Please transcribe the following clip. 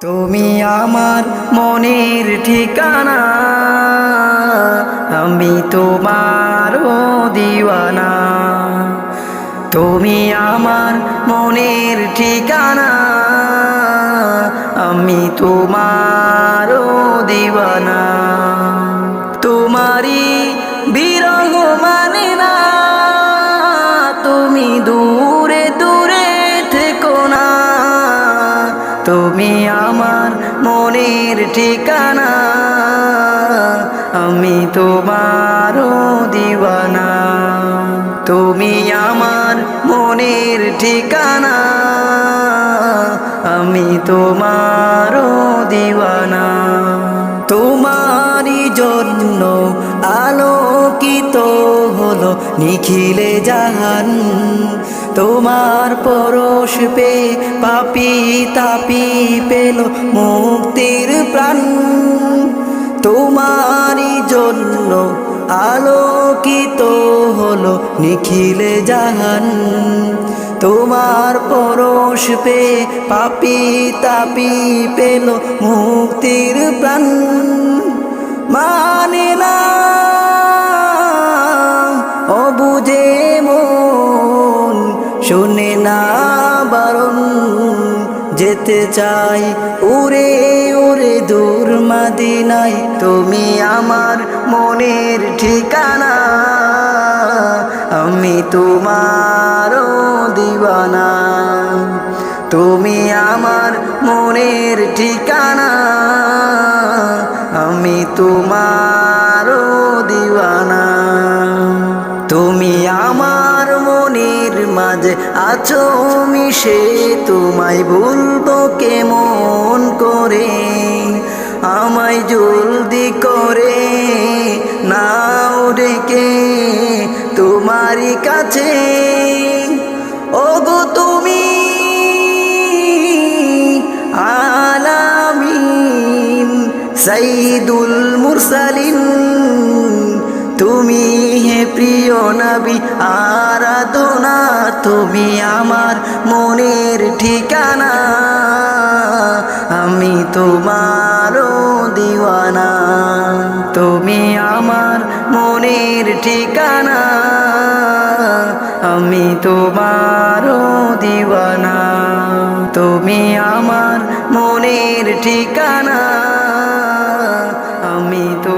তুমি আমার মনের ঠিকানা, আমি তোমারও দিওয়ানা। তুমি আমার মনের ঠিকানা, আমি তোমারও দিওয়ানা। তোমারই বিরহ মানে না, তুমি দূরে দূরে থেকো না। তুমি আমার মনের ঠিকানা, আমি তোমারও দিওয়ানা। তুমি আমার মনের ঠিকানা, আমি তোমারও দিওয়ানা। তোমারই জন্য আলোকিত হলো নিখিলে জাহান। তোমার পরশ পে পাপি তাপি পেল মুক্তির প্রাণ। তোমারই জন্য আলোকিত হলো নিখিলে জাহান। তোমার পরশ পে পাপি তাপি পেল মুক্তির প্রাণ। মানে না অবুঝে মন, শুনে না বারণ, যেতে চাই উড়ে উড়ে দূর মদিনায়। তুমি আমার মনের ঠিকানা, আমি তোমারও দিওয়ানা। তুমি আমার মনের ঠিকানা, আমি তোমারও দিওয়ানা। তুমি আমার মনের মাঝে আছো মিশে, তোমায় ভুলবো কেমন করে। আমায় জলদি করে নাও ডেকে তোমারই কাছে। ওগো তুমি আলামিন সাইয়্যিদুল মুরসালিন, তুমি হে প্রিয় নবী আরাধনা। তুমি আমার মনের ঠিকানা, আমি তোমারও দিওয়ানা। তুমি আমার মনের ঠিকানা, আমি তোমারও দিওয়ানা। তুমি আমার মনের ঠিকানা, আমি তো